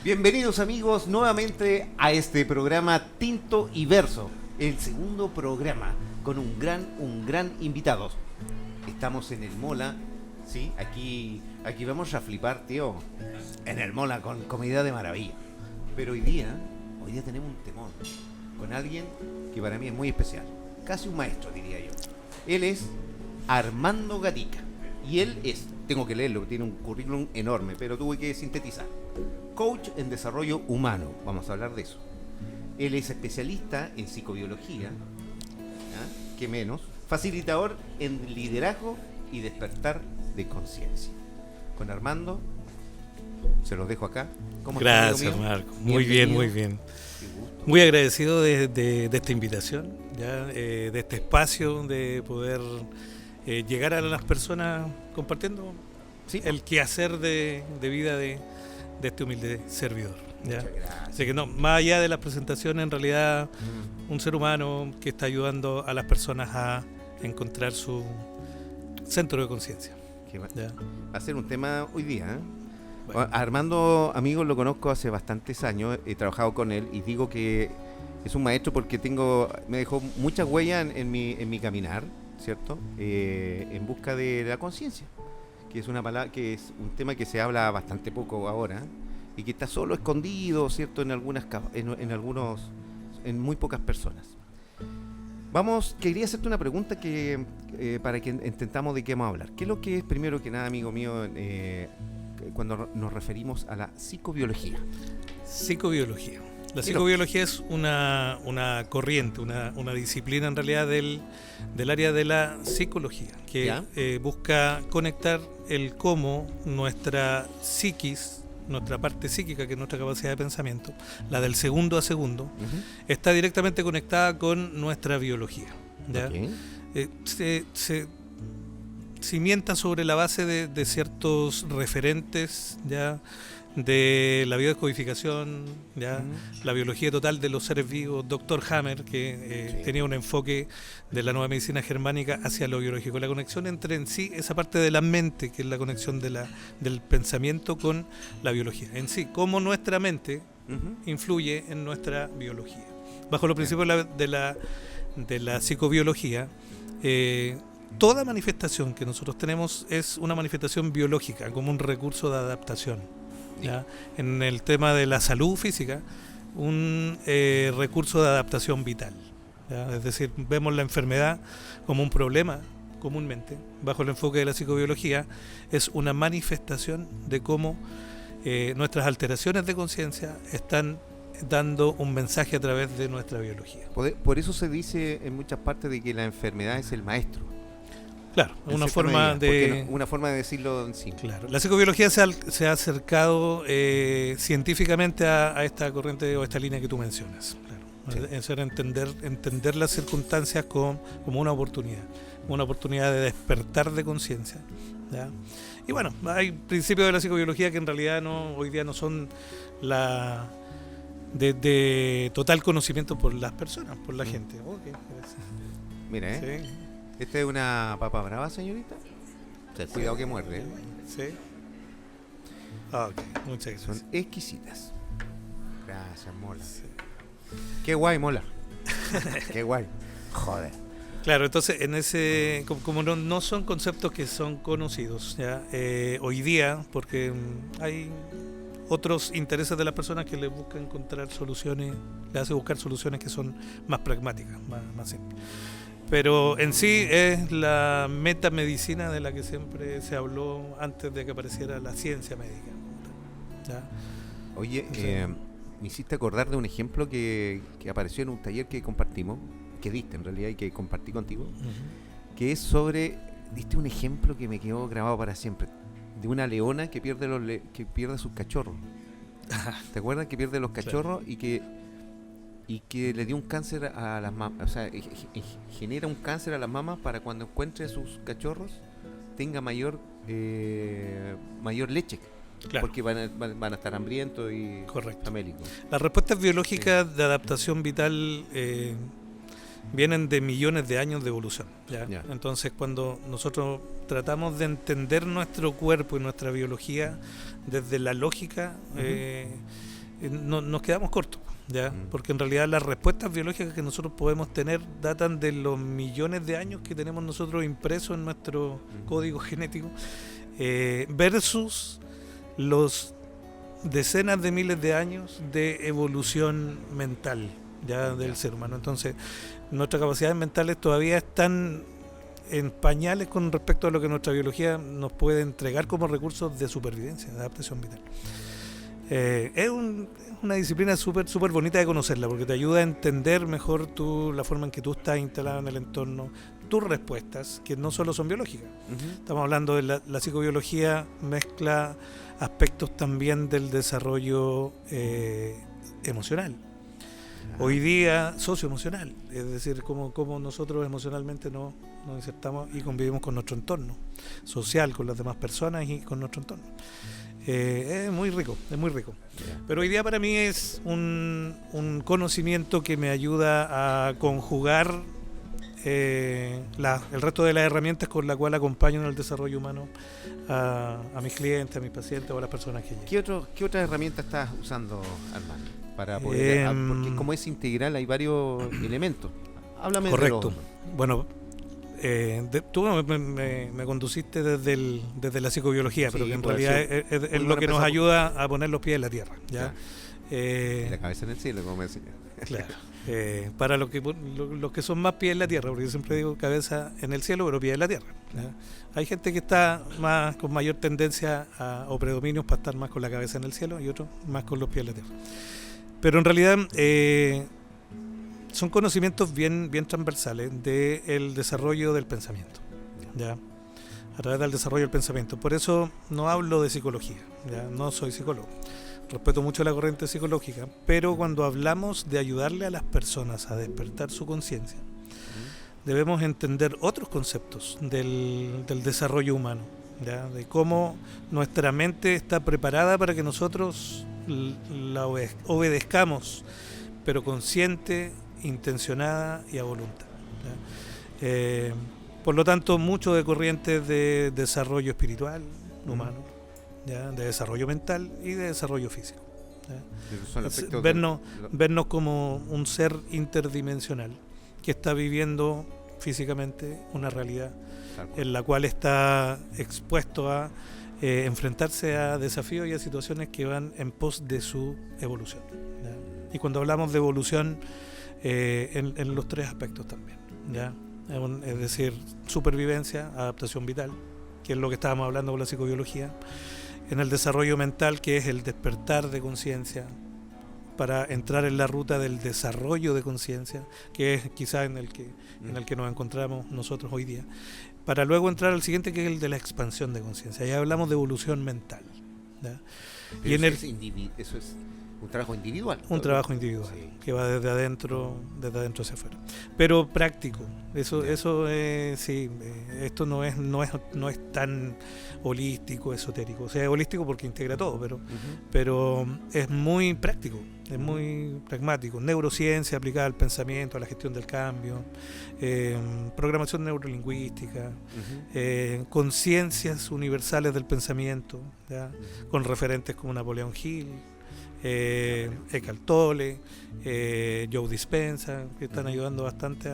Bienvenidos amigos nuevamente a este programa Tinto y Verso, el segundo programa con un gran invitado. Estamos en el Mola, sí, aquí vamos a flipar, tío, en el Mola con comida de maravilla. Pero hoy día tenemos un temón con alguien que para mí es muy especial, casi un maestro diría yo. Él es Armando Gatica y él es, tengo que leerlo, tiene un currículum enorme, pero tuve que sintetizar. Coach en desarrollo humano, vamos a hablar de eso. Él es especialista en psicobiología, ¿ah? ¿Qué menos? Facilitador en liderazgo y despertar de conciencia. Con Armando, se los dejo acá. ¿Cómo Gracias, Marco. Muy bien, muy bien. Muy agradecido de esta invitación, ¿ya? De este espacio, de poder llegar a las personas compartiendo el quehacer de vida de este humilde servidor, ¿ya? Así que no, más allá de la presentación, en realidad un ser humano que está ayudando a las personas a encontrar su centro de conciencia. Va a ser un tema hoy día, ¿eh? Bueno. Armando, amigos, lo conozco hace bastantes años, he trabajado con él y digo que es un maestro porque me dejó muchas huellas en mi caminar, ¿cierto? En busca de la conciencia, que es una palabra, que es un tema que se habla bastante poco ahora y que está solo escondido, ¿cierto? En muy pocas personas. Quería hacerte una pregunta para que intentamos de qué vamos a hablar. ¿Qué es lo que es, primero que nada, amigo mío, cuando nos referimos a la psicobiología? Psicobiología. La psicobiología es una corriente, una disciplina en realidad del área de la psicología, que busca conectar el cómo nuestra psiquis, nuestra parte psíquica, que es nuestra capacidad de pensamiento, la del segundo a segundo, está directamente conectada con nuestra biología, ¿ya? Se cimienta sobre la base de ciertos referentes, ¿ya?, de la biodescodificación, ¿ya? La biología total de los seres vivos, Dr. Hammer, que tenía un enfoque de la nueva medicina germánica hacia lo biológico, la conexión entre en sí esa parte de la mente, que es la conexión del pensamiento con la biología en sí, cómo nuestra mente influye en nuestra biología. Bajo los principios de la psicobiología, toda manifestación que nosotros tenemos es una manifestación biológica, como un recurso de adaptación, ¿ya? En el tema de la salud física, un recurso de adaptación vital, ¿ya? Es decir, vemos la enfermedad como un problema comúnmente. Bajo el enfoque de la psicobiología es una manifestación de cómo nuestras alteraciones de conciencia están dando un mensaje a través de nuestra biología. Por eso se dice en muchas partes de que la enfermedad es el maestro. Claro, una forma de decirlo en sí. Claro, la psicobiología se ha acercado científicamente a esta corriente o esta línea que tú mencionas. Claro. Es entender las circunstancias como una oportunidad de despertar de conciencia, ¿ya? Y bueno, hay principios de la psicobiología que en realidad hoy día no son de total conocimiento por las personas, por la gente. Okay, mira, sí. ¿Esta es una papa brava, señorita? Sí. Cuidado que muerde. Sí. Ok, muchas gracias. Son exquisitas. Gracias, Mola. Sí. Qué guay, Mola. Qué guay. Joder. Claro, entonces como no son conceptos que son conocidos, ¿ya? Hoy día, porque hay otros intereses de las personas que les buscan encontrar soluciones, les hace buscar soluciones que son más pragmáticas, más simples. Pero en sí es la metamedicina de la que siempre se habló antes de que apareciera la ciencia médica, ¿ya? Oye, me hiciste acordar de un ejemplo que apareció en un taller que compartimos, que diste en realidad y que compartí contigo, que es diste un ejemplo que me quedó grabado para siempre, de una leona que pierde sus cachorros. ¿Te acuerdas? Que pierde los cachorros, claro. y que le dio un cáncer a las mamas, o sea, genera un cáncer a las mamas para cuando encuentre a sus cachorros tenga mayor leche, claro. Porque van a estar hambrientos y famélicos. Las respuestas biológicas de adaptación vital vienen de millones de años de evolución, ¿ya? Entonces, cuando nosotros tratamos de entender nuestro cuerpo y nuestra biología desde la lógica, nos quedamos cortos, ¿ya? Porque en realidad las respuestas biológicas que nosotros podemos tener datan de los millones de años que tenemos nosotros impresos en nuestro código genético, versus los decenas de miles de años de evolución mental, ya, del ser humano. Entonces, nuestras capacidades mentales todavía están en pañales con respecto a lo que nuestra biología nos puede entregar como recursos de supervivencia, de adaptación vital. Es una disciplina súper bonita de conocerla, porque te ayuda a entender mejor la forma en que tú estás instalado en el entorno, tus respuestas, que no solo son biológicas. Estamos hablando de la psicobiología, mezcla aspectos también del desarrollo emocional. Hoy día socioemocional, es decir, cómo nosotros emocionalmente nos insertamos y convivimos con nuestro entorno social, con las demás personas y con nuestro entorno. Es muy rico. Pero hoy día para mí es un conocimiento que me ayuda a conjugar el resto de las herramientas con las cuales acompaño en el desarrollo humano a mis clientes, a mis pacientes o a las personas que llegan. ¿Qué otras herramientas estás usando, Armando? Para poder, porque como es integral hay varios elementos. Háblame. Correcto. Bueno, tú me conduciste desde la psicobiología, pero que en realidad es lo que nos ayuda a poner los pies en la tierra, ¿ya? Y la cabeza en el cielo, como me decía. Claro. Para los que son más pies en la tierra, porque yo siempre digo cabeza en el cielo, pero pies en la tierra, ¿ya? Hay gente que está con mayor tendencia o predominios para estar más con la cabeza en el cielo y otros más con los pies en la tierra. Pero en realidad son conocimientos bien transversales del desarrollo del pensamiento, ¿ya? A través del desarrollo del pensamiento. Por eso no hablo de psicología, ¿ya? No soy psicólogo. Respeto mucho la corriente psicológica, pero cuando hablamos de ayudarle a las personas a despertar su conciencia, debemos entender otros conceptos del desarrollo humano, ¿ya? De cómo nuestra mente está preparada para que nosotros la obedezcamos, pero consciente, intencionada y a voluntad, ¿ya? Por lo tanto, mucho de corrientes de desarrollo espiritual humano, ¿ya? De desarrollo mental y de desarrollo físico, ¿ya? Vernos como un ser interdimensional que está viviendo físicamente una realidad en la cual está expuesto a enfrentarse a desafíos y a situaciones que van en pos de su evolución, ¿ya? Y cuando hablamos de evolución, en los tres aspectos también, ¿ya? Es decir, supervivencia, adaptación vital, que es lo que estábamos hablando con la psicobiología, en el desarrollo mental, que es el despertar de conciencia para entrar en la ruta del desarrollo de conciencia, que es quizás en el que nos encontramos nosotros hoy día, para luego entrar al siguiente, que es el de la expansión de conciencia. Ya hablamos de evolución mental, ¿ya? Y eso es un trabajo individual. Un trabajo individual, sí, que va desde adentro hacia afuera. Pero práctico. Eso sí, esto no es tan holístico, esotérico. O sea, es holístico porque integra todo, pero es muy práctico, es muy pragmático. Neurociencia aplicada al pensamiento, a la gestión del cambio, programación neurolingüística, conciencias universales del pensamiento, ¿ya? Con referentes como Napoleón Hill, Eckhart Tolle, Joe Dispenza, que están ayudando bastante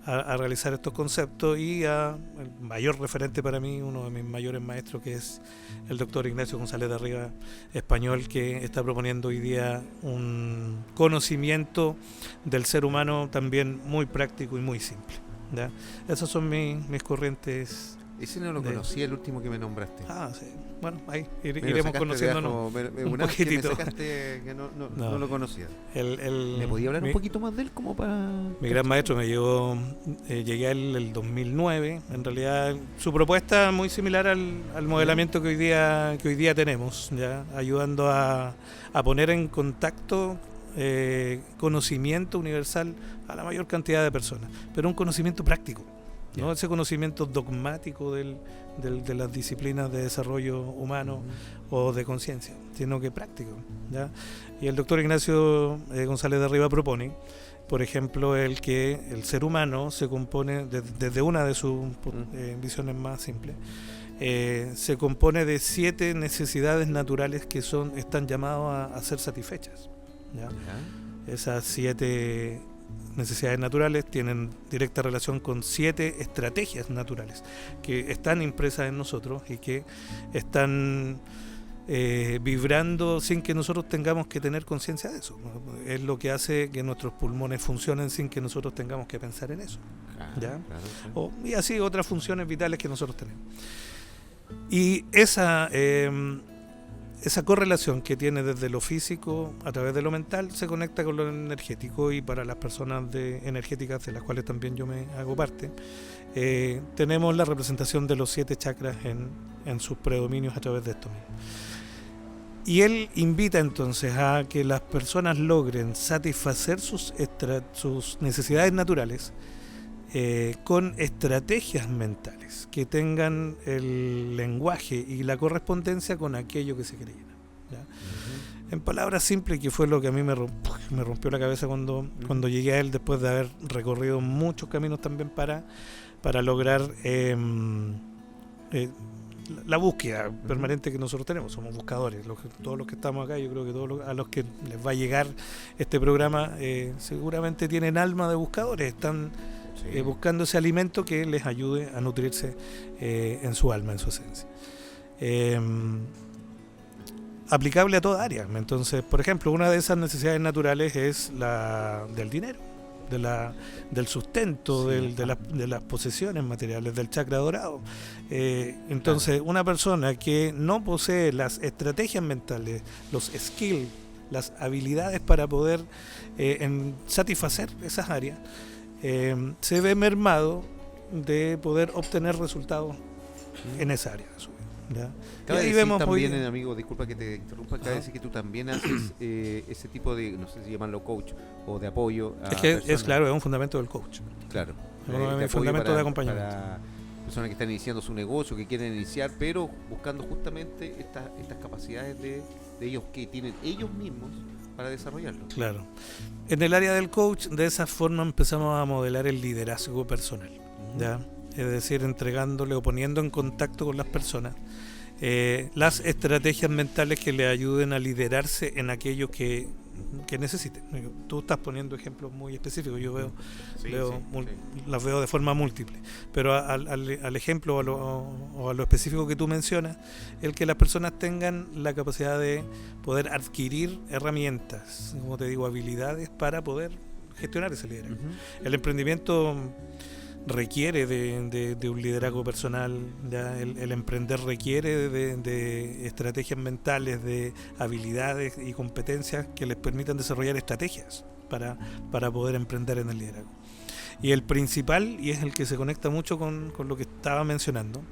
a realizar estos conceptos, y el mayor referente para mí, uno de mis mayores maestros, que es el doctor Ignacio González de Riva, español, que está proponiendo hoy día un conocimiento del ser humano también muy práctico y muy simple, ¿ya? Esas son mis corrientes. Ese no lo conocía, el último que me nombraste. Ah, sí. Bueno, ahí iremos conociéndonos un poquitito. Me sacaste que no lo conocía. ¿Me podía hablar un poquito más de él como para...? Mi gran maestro me llevó, llegué a él el 2009. En realidad, su propuesta es muy similar al modelamiento que hoy día tenemos, ¿ya? Ayudando a poner en contacto conocimiento universal a la mayor cantidad de personas, pero un conocimiento práctico. No ese conocimiento dogmático de las disciplinas de desarrollo humano o de conciencia, sino que práctico, ¿ya? Y el doctor Ignacio González de Riva propone, por ejemplo, que el ser humano se compone desde una de sus visiones más simples, se compone de 7 necesidades naturales que están llamadas a ser satisfechas, ¿ya? Esas 7 necesidades naturales tienen directa relación con 7 estrategias naturales que están impresas en nosotros y que están vibrando sin que nosotros tengamos que tener conciencia de eso. Es lo que hace que nuestros pulmones funcionen sin que nosotros tengamos que pensar en eso, ¿ya? Claro, sí. Y así otras funciones vitales que nosotros tenemos. Y esa correlación que tiene desde lo físico a través de lo mental se conecta con lo energético, y para las personas energéticas, de las cuales también yo me hago parte, tenemos la representación de los 7 chakras en sus predominios a través de esto mismo. Y él invita entonces a que las personas logren satisfacer sus necesidades naturales con estrategias mentales que tengan el lenguaje y la correspondencia con aquello que se quiere llenar, ¿ya? Uh-huh. En palabras simples, que fue lo que a mí me rompió la cabeza cuando llegué a él, después de haber recorrido muchos caminos también para lograr la búsqueda permanente que nosotros tenemos. Somos buscadores, todos los que estamos acá. Yo creo que a los que les va a llegar este programa seguramente tienen alma de buscadores, están buscando ese alimento que les ayude a nutrirse en su alma, en su esencia. Aplicable a toda área. Entonces, por ejemplo, una de esas necesidades naturales es la del dinero, del sustento, de las posesiones materiales, del chakra dorado. Entonces, una persona que no posee las estrategias mentales, los skills, las habilidades para poder satisfacer esas áreas, se ve mermado de poder obtener resultados en esa área de su vida, ¿ya? Cabe decir vemos también, amigo, disculpa que te interrumpa, cabe decir que tú también haces ese tipo de, no sé si llamarlo coach o de apoyo a es claro, es un fundamento del coach. Claro. Es un fundamento de acompañamiento. Para personas que están iniciando su negocio, que quieren iniciar, pero buscando justamente estas capacidades de ellos que tienen ellos mismos para desarrollarlo. Claro. En el área del coach, de esa forma empezamos a modelar el liderazgo personal, ¿ya? Es decir, entregándole o poniendo en contacto con las personas las estrategias mentales que le ayuden a liderarse en aquello que necesiten. Tú estás poniendo ejemplos muy específicos, yo las veo de forma múltiple, pero al ejemplo o a lo específico que tú mencionas, el que las personas tengan la capacidad de poder adquirir herramientas, como te digo, habilidades para poder gestionar ese liderazgo. El emprendimiento requiere de un liderazgo personal, ¿ya? El emprender requiere de estrategias mentales, de habilidades y competencias que les permitan desarrollar estrategias para poder emprender en el liderazgo. Y el principal, y es el que se conecta mucho con lo que estaba mencionando,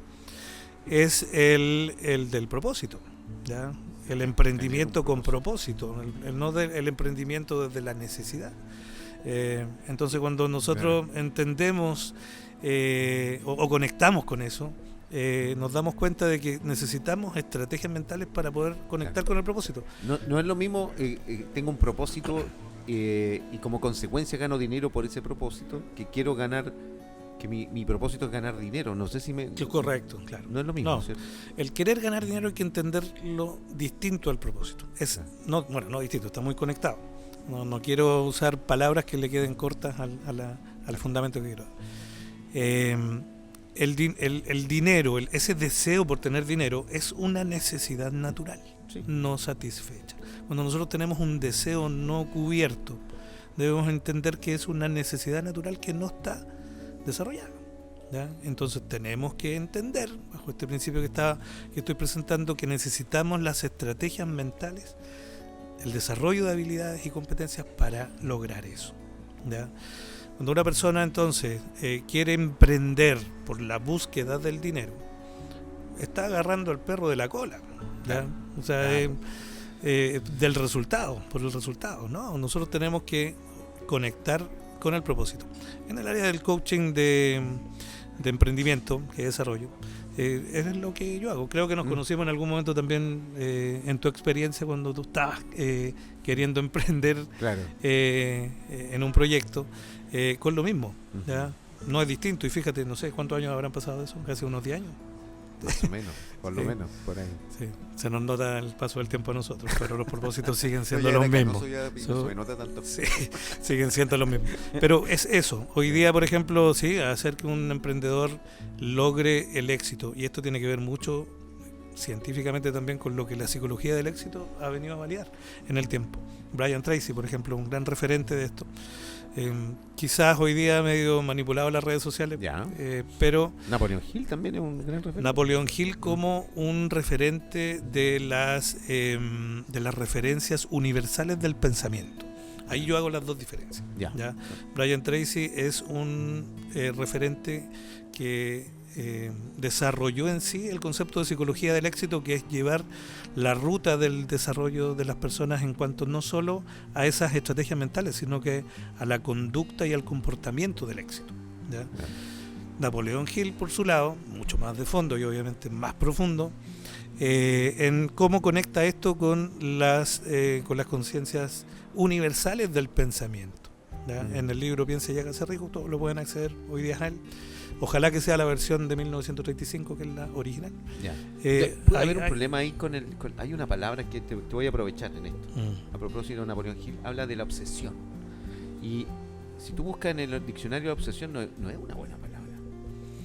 es el del propósito, ¿ya? El emprendimiento con propósito, el emprendimiento desde la necesidad. Entonces, cuando nosotros entendemos o conectamos con eso, nos damos cuenta de que necesitamos estrategias mentales para poder conectar con el propósito. No es lo mismo, tengo un propósito y como consecuencia gano dinero por ese propósito, que quiero ganar, que mi propósito es ganar dinero. No sé si me... Correcto, claro. No es lo mismo, no. ¿cierto? El querer ganar dinero hay que entenderlo distinto al propósito. No distinto, está muy conectado. No quiero usar palabras que le queden cortas al fundamento que quiero. El dinero, ese deseo por tener dinero, es una necesidad natural, no satisfecha. Cuando nosotros tenemos un deseo no cubierto, debemos entender que es una necesidad natural que no está desarrollada, ¿ya? Entonces tenemos que entender, bajo este principio que estoy presentando, que necesitamos las estrategias mentales, el desarrollo de habilidades y competencias para lograr eso, ¿ya? Cuando una persona entonces quiere emprender por la búsqueda del dinero, está agarrando al perro de la cola, ¿ya? O sea, del resultado, por el resultado, ¿no? Nosotros tenemos que conectar con el propósito. En el área del coaching de emprendimiento, que desarrollo, es lo que yo hago. Creo que nos conocimos en algún momento también en tu experiencia cuando tú estabas queriendo emprender en un proyecto con lo mismo, ¿ya? No es distinto, y fíjate, no sé cuántos años habrán pasado de eso, casi unos 10 años. Más o menos, por lo menos, por ahí. Sí, se nos nota el paso del tiempo a nosotros, pero los propósitos siguen siendo Oye, los acá mismos. No se me nota tanto. Sí, siguen siendo los mismos. Pero es eso. Hoy día, por ejemplo, sí, hacer que un emprendedor logre el éxito. Y esto tiene que ver mucho científicamente también con lo que la psicología del éxito ha venido a validar en el tiempo. Brian Tracy, por ejemplo, un gran referente de esto. Quizás hoy día medio manipulado en las redes sociales, pero Napoleon Hill también es un gran referente. Napoleon Hill como un referente de las referencias universales del pensamiento. Ahí yo hago las dos diferencias. ¿Ya? Brian Tracy es un referente que desarrolló en sí el concepto de psicología del éxito, que es llevar la ruta del desarrollo de las personas en cuanto no solo a esas estrategias mentales, sino que a la conducta y al comportamiento del éxito. ¿Ya? Napoleon Hill, por su lado, mucho más de fondo y obviamente más profundo, en cómo conecta esto con las conciencias universales del pensamiento. En el libro Piense y hágase rico, todos lo pueden acceder hoy día a él. Ojalá que sea la versión de 1935, que es la original. Puede haber un problema ahí hay una palabra que te voy a aprovechar en esto. A propósito de Napoleon Hill, habla de la obsesión. Y si tú buscas en el diccionario la obsesión, no es una buena palabra.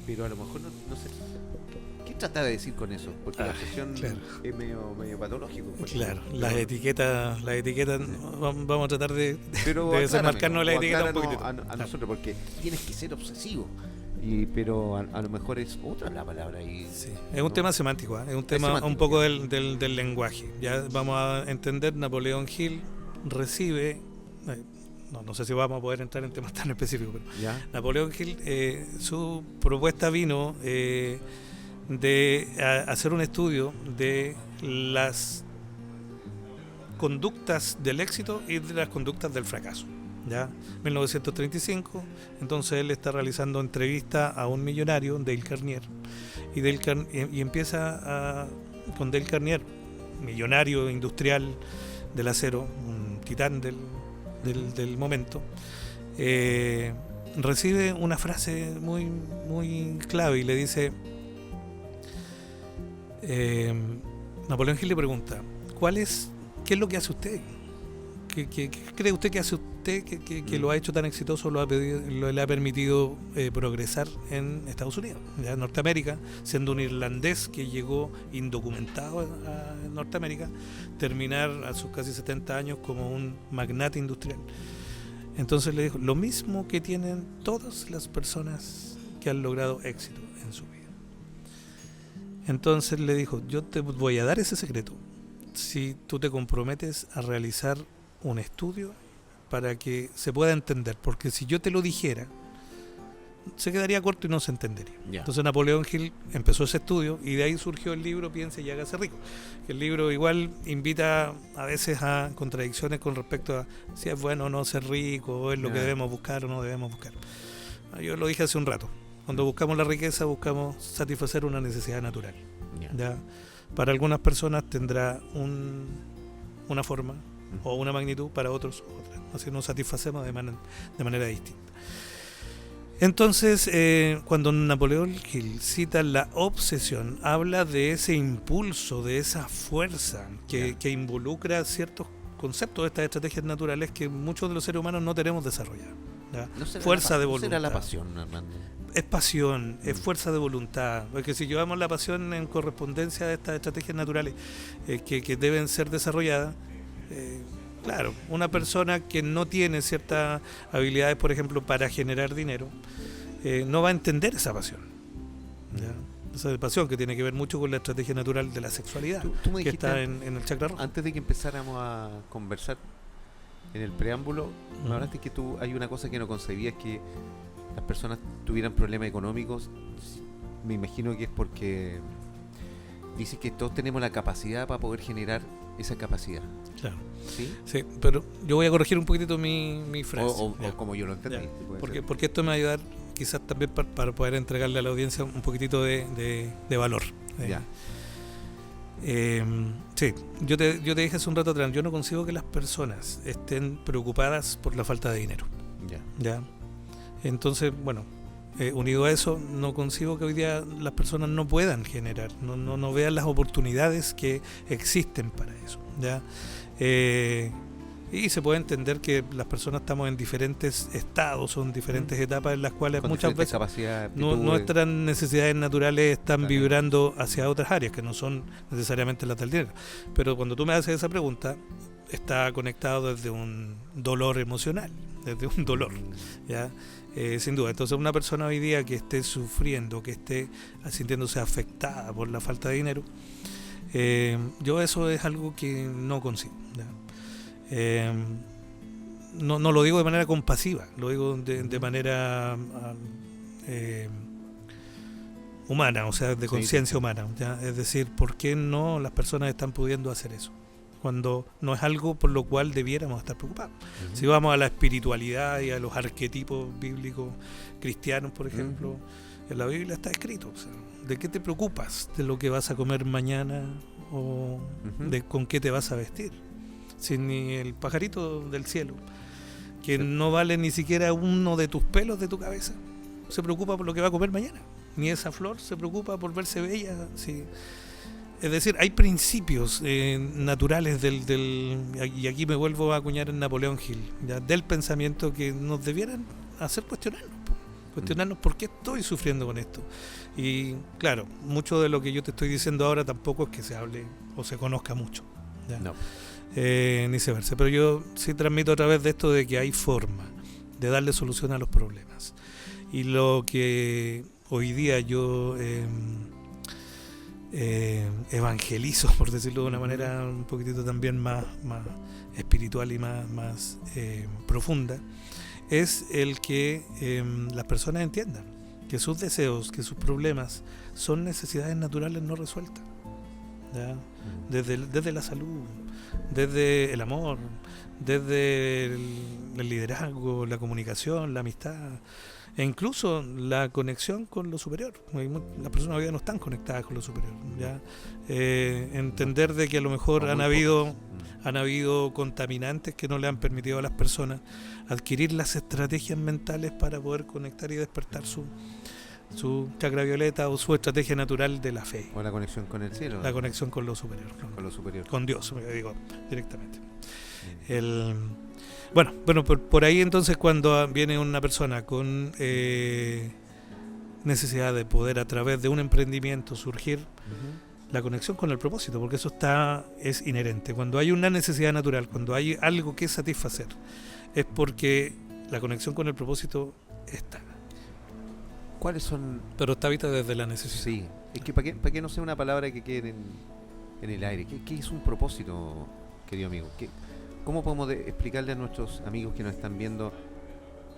Pero a lo mejor no sé. ¿Qué trata de decir con eso? Porque la obsesión es medio patológico. Claro, las etiquetas vamos a tratar de desenmarcarnos la etiqueta un poquitito. A nosotros, porque tienes que ser obsesivo. Pero a lo mejor es otra la palabra. Sí. Es un tema semántico, es un tema semántico, un poco del lenguaje. Ya vamos a entender, Napoleon Hill recibe... No sé si vamos a poder entrar en temas tan específicos, pero Napoleon Hill, su propuesta vino de hacer un estudio de las conductas del éxito y de las conductas del fracaso. ¿Ya? 1935, entonces él está realizando entrevista a un millonario, Dale Carnegie, y empieza con Dale Carnegie, millonario industrial del acero, un titán del momento. Recibe una frase muy, muy clave y le dice, Napoleon Hill le pregunta, ¿qué es lo que hace usted? ¿Qué cree usted que hace usted que lo ha hecho tan exitoso, le ha permitido progresar en Estados Unidos, ya en Norteamérica, siendo un irlandés que llegó indocumentado a Norteamérica, terminar a sus casi 70 años como un magnate industrial? Entonces le dijo, lo mismo que tienen todas las personas que han logrado éxito en su vida. Entonces le dijo, yo te voy a dar ese secreto si tú te comprometes a realizar un estudio para que se pueda entender, porque si yo te lo dijera se quedaría corto y no se entendería. Entonces Napoleon Hill empezó ese estudio y de ahí surgió el libro Piense y hágase rico. El libro igual invita a veces a contradicciones con respecto a si es bueno o no ser rico, o es lo que debemos buscar o no debemos buscar. Yo lo dije hace un rato, cuando buscamos la riqueza buscamos satisfacer una necesidad natural. ¿Ya? Para algunas personas tendrá una forma o una magnitud, para otros otra. Así nos satisfacemos de manera distinta. Entonces, cuando Napoleon Hill cita la obsesión, habla de ese impulso, de esa fuerza que involucra ciertos conceptos de estas estrategias naturales que muchos de los seres humanos no tenemos desarrollados. Fuerza de voluntad. ¿No será la pasión, Armando? Es pasión, es fuerza de voluntad. Porque si llevamos la pasión en correspondencia de estas estrategias naturales que deben ser desarrolladas, claro, una persona que no tiene ciertas habilidades, por ejemplo, para generar dinero, no va a entender esa pasión. ¿Ya? Esa pasión que tiene que ver mucho con la estrategia natural de la sexualidad, tú me que está en el chakra rojo. Antes de que empezáramos a conversar, en el preámbulo, me hablaste que hay una cosa que no concebías, que las personas tuvieran problemas económicos. Me imagino que es porque dices que todos tenemos la capacidad para poder generar esa capacidad. Claro. Sí, pero yo voy a corregir un poquitito mi frase. O como yo lo entendí. Porque esto me va a ayudar quizás también para poder entregarle a la audiencia un poquitito de valor. Sí, yo te dije hace un rato atrás, yo no consigo que las personas estén preocupadas por la falta de dinero. ¿Ya? Entonces, bueno, unido a eso, no concibo que hoy día las personas no puedan generar, no vean las oportunidades que existen para eso, ¿ya? Y se puede entender que las personas estamos en diferentes estados o en diferentes etapas en las cuales Con muchas veces nuestras necesidades naturales están vibrando hacia otras áreas que no son necesariamente las del dinero. Pero cuando tú me haces esa pregunta, está conectado desde un dolor emocional, desde un dolor, ¿ya? Sin duda. Entonces una persona hoy día que esté sufriendo, que esté sintiéndose afectada por la falta de dinero, yo eso es algo que no consigo, ¿ya? No lo digo de manera compasiva, lo digo de manera humana, o sea, de conciencia humana, ¿ya? Es decir, ¿por qué no las personas están pudiendo hacer eso? Cuando no es algo por lo cual debiéramos estar preocupados. Si vamos a la espiritualidad y a los arquetipos bíblicos cristianos, por ejemplo, en la Biblia está escrito, o sea, ¿de qué te preocupas? ¿De lo que vas a comer mañana o de con qué te vas a vestir? Si ni el pajarito del cielo, que no vale ni siquiera uno de tus pelos de tu cabeza, se preocupa por lo que va a comer mañana. Ni esa flor se preocupa por verse bella. Sí. Es decir, hay principios naturales y aquí me vuelvo a acuñar en Napoleón Hill, ¿ya? Del pensamiento que nos debieran hacer cuestionarnos por qué estoy sufriendo con esto. Y claro, mucho de lo que yo te estoy diciendo ahora tampoco es que se hable o se conozca mucho, ¿ya? No. Ni viceversa, pero yo sí transmito a través de esto de que hay forma de darle solución a los problemas. Y lo que hoy día yo evangelizo, por decirlo de una manera un poquitito también más espiritual y más profunda, es el que las personas entiendan que sus deseos, que sus problemas son necesidades naturales no resueltas, ¿ya? Desde la salud, desde el amor, desde el liderazgo, la comunicación, la amistad, e incluso la conexión con lo superior. Las personas hoy día no están conectadas con lo superior, ¿ya? Entender de que a lo mejor han habido contaminantes que no le han permitido a las personas adquirir las estrategias mentales para poder conectar y despertar su chakra violeta o su estrategia natural de la fe. O la conexión con el cielo. La conexión con lo superior. Con lo superior. Con Dios, me digo directamente. Bueno, por ahí entonces cuando viene una persona con necesidad de poder a través de un emprendimiento surgir la conexión con el propósito, porque eso es inherente. Cuando hay una necesidad natural, cuando hay algo que satisfacer, es porque la conexión con el propósito está. ¿Cuáles son? Pero está vista desde la necesidad. Sí, es que para que no sea una palabra que quede en el aire. ¿Qué es un propósito, querido amigo? ¿Cómo podemos explicarle a nuestros amigos que nos están viendo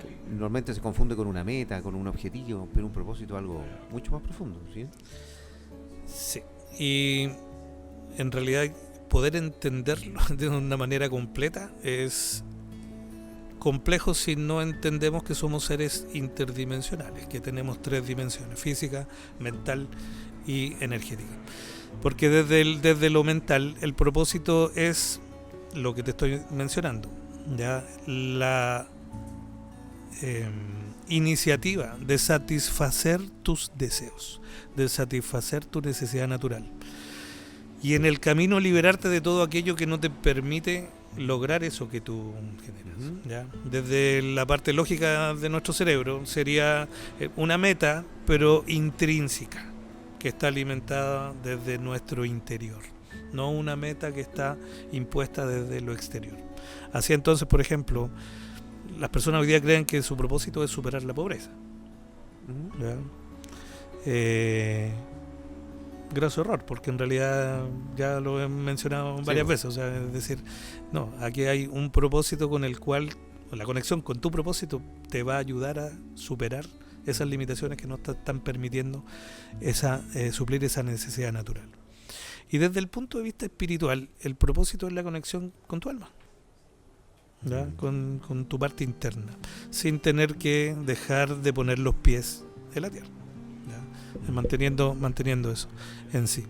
que normalmente se confunde con una meta, con un objetivo, pero un propósito algo mucho más profundo, ¿sí? Sí, y en realidad poder entenderlo de una manera completa es complejo si no entendemos que somos seres interdimensionales, que tenemos 3 dimensiones: física, mental y energética. Porque desde lo mental el propósito es lo que te estoy mencionando, ya la iniciativa de satisfacer tus deseos, de satisfacer tu necesidad natural, y en el camino liberarte de todo aquello que no te permite lograr eso que tú generas, ¿ya? Desde la parte lógica de nuestro cerebro sería una meta, pero intrínseca, que está alimentada desde nuestro interior, no una meta que está impuesta desde lo exterior. Así entonces, por ejemplo, las personas hoy día creen que su propósito es superar la pobreza, ¿ya? Grosso error, porque en realidad ya lo he mencionado varias veces, o sea, es decir, no, aquí hay un propósito con el cual, la conexión con tu propósito te va a ayudar a superar esas limitaciones que no te están permitiendo suplir esa necesidad natural. Y desde el punto de vista espiritual, el propósito es la conexión con tu alma, ¿ya? Con tu parte interna, sin tener que dejar de poner los pies en la tierra, ¿ya? Manteniendo eso en sí.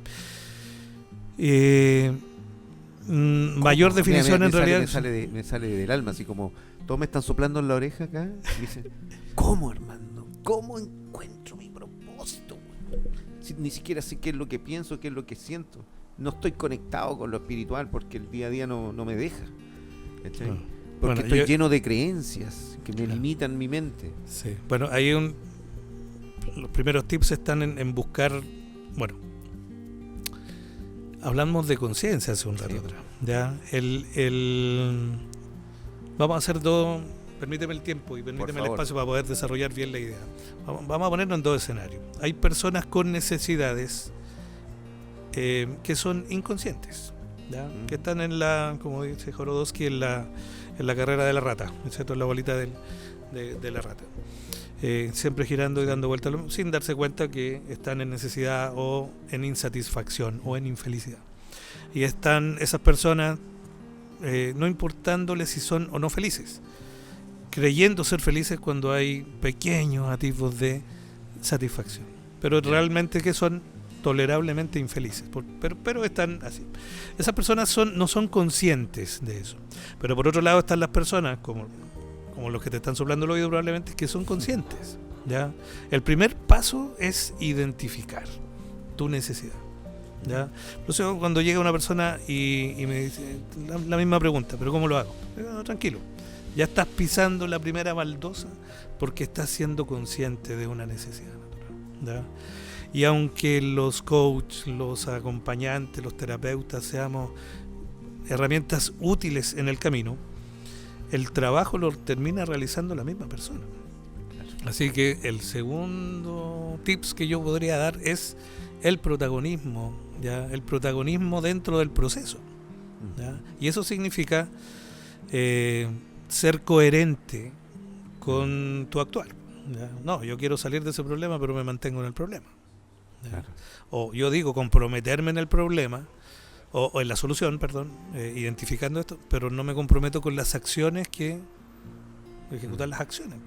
Mayor definición en realidad me sale del alma, así como todos me están soplando en la oreja acá y dicen, ¿cómo, Armando? ¿Cómo encuentro mi propósito? Si ni siquiera sé qué es lo que pienso, qué es lo que siento. No estoy conectado con lo espiritual porque el día a día no me deja. ¿Cachai? No. Porque Bueno, estoy lleno de creencias que me limitan mi mente. Sí. Bueno, los primeros tips están en buscar, bueno, hablamos de conciencia hace un rato atrás. ¿Ya? Vamos a hacer dos, permíteme el tiempo y permíteme el espacio para poder desarrollar bien la idea. Vamos a ponernos en dos escenarios. Hay personas con necesidades que son inconscientes, ¿ya? Que están como dice Jorodowski, en la carrera de la rata, ¿cierto? En la bolita de la rata. Siempre girando y dando vueltas sin darse cuenta que están en necesidad o en insatisfacción o en infelicidad. Y están esas personas no importándoles si son o no felices, creyendo ser felices cuando hay pequeños atisbos de satisfacción, pero realmente que son tolerablemente infelices, pero están así. Esas personas no son conscientes de eso. Pero por otro lado están las personas como los que te están soplando el oído probablemente, que son conscientes, ¿ya? El primer paso es identificar tu necesidad, ¿ya? Entonces cuando llega una persona y me dice la misma pregunta, pero ¿cómo lo hago? No, tranquilo, ya estás pisando la primera baldosa porque estás siendo consciente de una necesidad natural, ¿ya? Y aunque los coaches, los acompañantes, los terapeutas seamos herramientas útiles en el camino, el trabajo lo termina realizando la misma persona. Así que el segundo tips que yo podría dar es el protagonismo, ¿ya? El protagonismo dentro del proceso, ¿ya? Y eso significa ser coherente con tu actuar, ¿ya? No, yo quiero salir de ese problema, pero me mantengo en el problema. Claro. O yo digo comprometerme en el problema o en la solución, perdón, identificando esto, pero no me comprometo con las acciones ejecutar las acciones.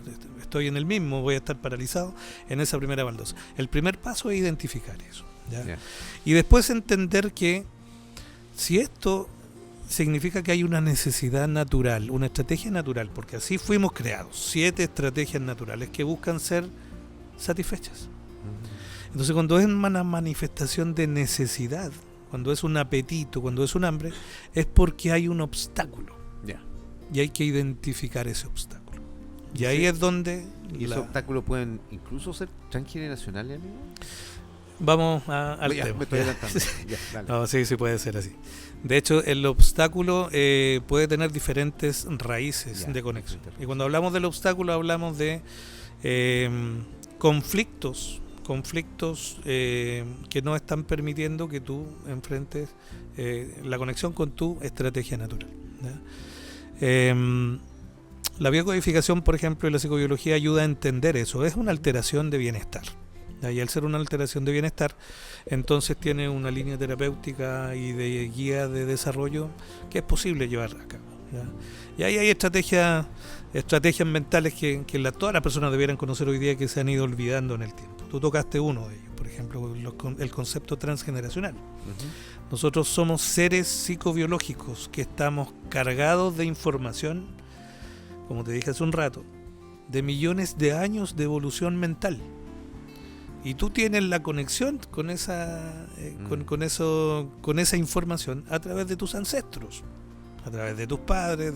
Estoy en el mismo, voy a estar paralizado en esa primera baldosa. El primer paso es identificar eso, ¿ya? Yeah. Y después entender que si esto significa que hay una necesidad natural, una estrategia natural, porque así fuimos creados, 7 estrategias naturales que buscan ser satisfechas. Entonces cuando es una manifestación de necesidad, cuando es un apetito, cuando es un hambre, es porque hay un obstáculo. Yeah. Y hay que identificar ese obstáculo. Y sí, ahí es donde... ¿Y esos obstáculos pueden incluso ser transgeneracionales, amigo? Vamos al tema. Me estoy adelantando. Ya, no, sí, puede ser así. De hecho, el obstáculo puede tener diferentes raíces de conexión. Y cuando hablamos del obstáculo, hablamos de conflictos que no están permitiendo que tú enfrentes la conexión con tu estrategia natural, ¿ya? La biocodificación, por ejemplo, y la psicobiología ayuda a entender eso. Es una alteración de bienestar, ¿ya? Y al ser una alteración de bienestar, entonces tiene una línea terapéutica y de guía de desarrollo que es posible llevar a cabo, ¿ya? Y ahí hay estrategias mentales que todas las personas debieran conocer hoy día, que se han ido olvidando en el tiempo. Tú tocaste uno de ellos, por ejemplo, el concepto transgeneracional. Uh-huh. Nosotros somos seres psicobiológicos que estamos cargados de información, como te dije hace un rato, de millones de años de evolución mental. Y tú tienes la conexión con esa información a través de tus ancestros, a través de tus padres,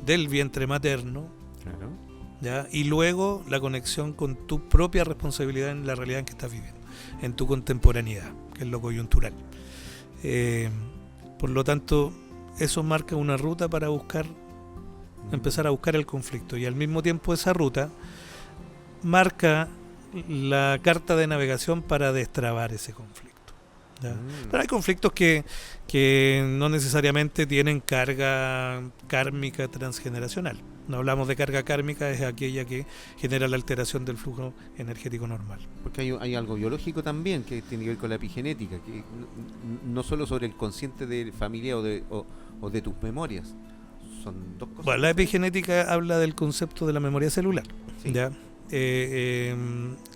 del vientre materno. Claro. ¿Ya? Y luego la conexión con tu propia responsabilidad en la realidad en que estás viviendo, en tu contemporaneidad, que es lo coyuntural. Por lo tanto, eso marca una ruta para empezar a buscar el conflicto, y al mismo tiempo esa ruta marca la carta de navegación para destrabar ese conflicto. ¿Ya? Pero hay conflictos que no necesariamente tienen carga kármica transgeneracional. No hablamos de carga kármica, es aquella que genera la alteración del flujo energético normal. Porque hay algo biológico también que tiene que ver con la epigenética, que no solo sobre el consciente de familia o de tus memorias. Son dos cosas. Bueno, la epigenética habla del concepto de la memoria celular. Sí. ¿Ya?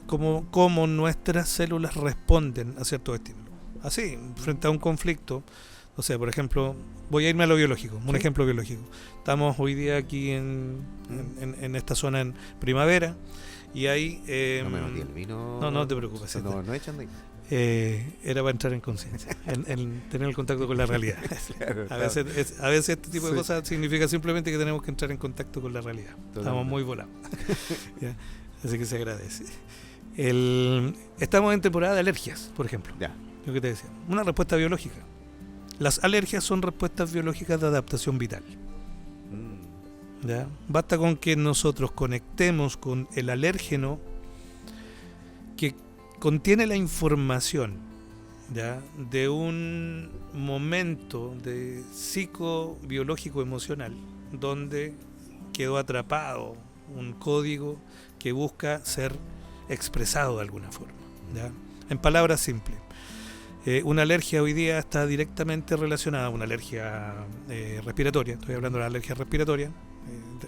Cómo nuestras células responden a ciertos estímulos. Así, frente a un conflicto, o sea, por ejemplo, voy a irme a lo biológico, un ejemplo biológico. Estamos hoy día aquí en esta zona en primavera, Y hay... no me metí el vino. No te preocupes. No echan de ahí. Era para entrar en conciencia, en tener el contacto con la realidad. Claro, a veces este tipo de cosas significa simplemente que tenemos que entrar en contacto con la realidad. Totalmente. Estamos muy volados. ¿Ya? Así que se agradece. Estamos en temporada de alergias, por ejemplo. Ya. Lo que te decía. Una respuesta biológica. Las alergias son respuestas biológicas de adaptación vital. ¿Ya? Basta con que nosotros conectemos con el alérgeno que contiene la información, ¿ya?, de un momento de psicobiológico emocional donde quedó atrapado un código que busca ser expresado de alguna forma, ¿ya? En palabras simples, una alergia hoy día está directamente relacionada a una alergia respiratoria. Estoy hablando de la alergia respiratoria.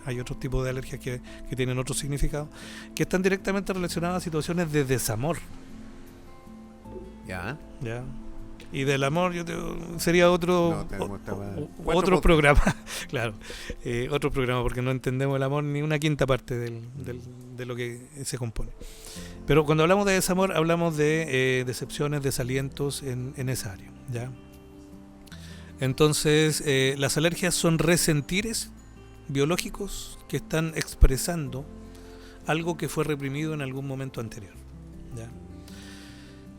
Hay otros tipos de alergias que tienen otro significado, que están directamente relacionadas a situaciones de desamor. Ya. Y del amor sería otro programa. Claro, otro programa, porque no entendemos el amor ni una quinta parte de lo que se compone. Pero cuando hablamos de desamor, hablamos de decepciones, desalientos en esa área, ¿ya? Entonces, las alergias son resentires biológicos que están expresando algo que fue reprimido en algún momento anterior, ¿ya?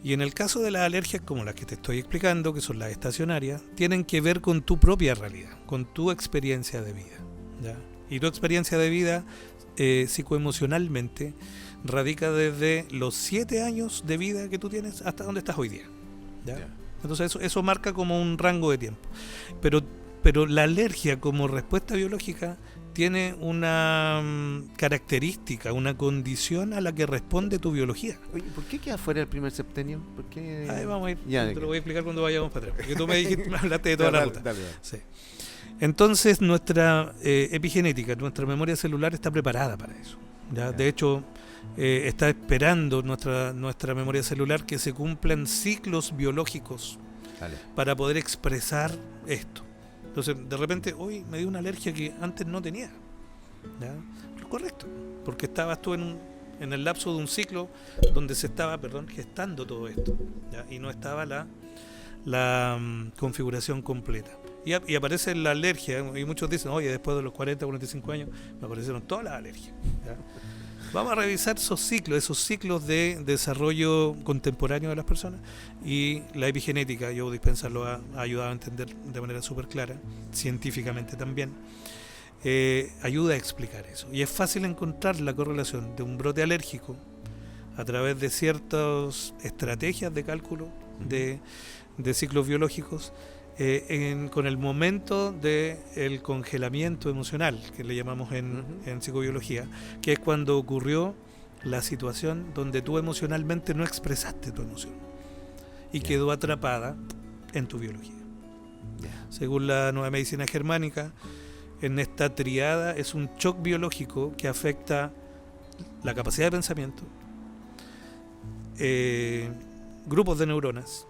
Y en el caso de las alergias como las que te estoy explicando, que son las estacionarias, tienen que ver con tu propia realidad, con tu experiencia de vida, ¿ya? Y tu experiencia de vida psicoemocionalmente radica desde los 7 años de vida que tú tienes hasta donde estás hoy día, ¿ya? Yeah. Entonces eso marca como un rango de tiempo. Pero la alergia como respuesta biológica tiene una característica, una condición a la que responde tu biología. Oye, ¿por qué queda fuera el primer septenio? ¿Por qué? Ahí vamos a ir. Te lo voy a explicar cuando vayamos para atrás. Porque tú me dijiste, me hablaste de toda la ruta. Dale. Sí. Entonces nuestra epigenética, nuestra memoria celular está preparada para eso, ¿ya? De hecho, está esperando nuestra memoria celular que se cumplan ciclos biológicos para poder expresar esto. Entonces, de repente, hoy me dio una alergia que antes no tenía, ¿ya? Correcto, porque estabas tú en el lapso de un ciclo donde se estaba, gestando todo esto, ¿ya? Y no estaba la configuración completa. Y aparece la alergia, y muchos dicen, oye, después de los 40, 45 años, me aparecieron todas las alergias, ¿ya? Vamos a revisar esos ciclos de desarrollo contemporáneo de las personas, y la epigenética, Joe Dispenza lo ha ayudado a entender de manera súper clara, científicamente también, ayuda a explicar eso. Y es fácil encontrar la correlación de un brote alérgico a través de ciertas estrategias de cálculo de ciclos biológicos, con el momento del congelamiento emocional, que le llamamos en psicobiología, que es cuando ocurrió la situación donde tú emocionalmente no expresaste tu emoción y quedó atrapada en tu biología. Según la nueva medicina germánica, en esta triada es un shock biológico que afecta la capacidad de pensamiento, grupos de neuronas,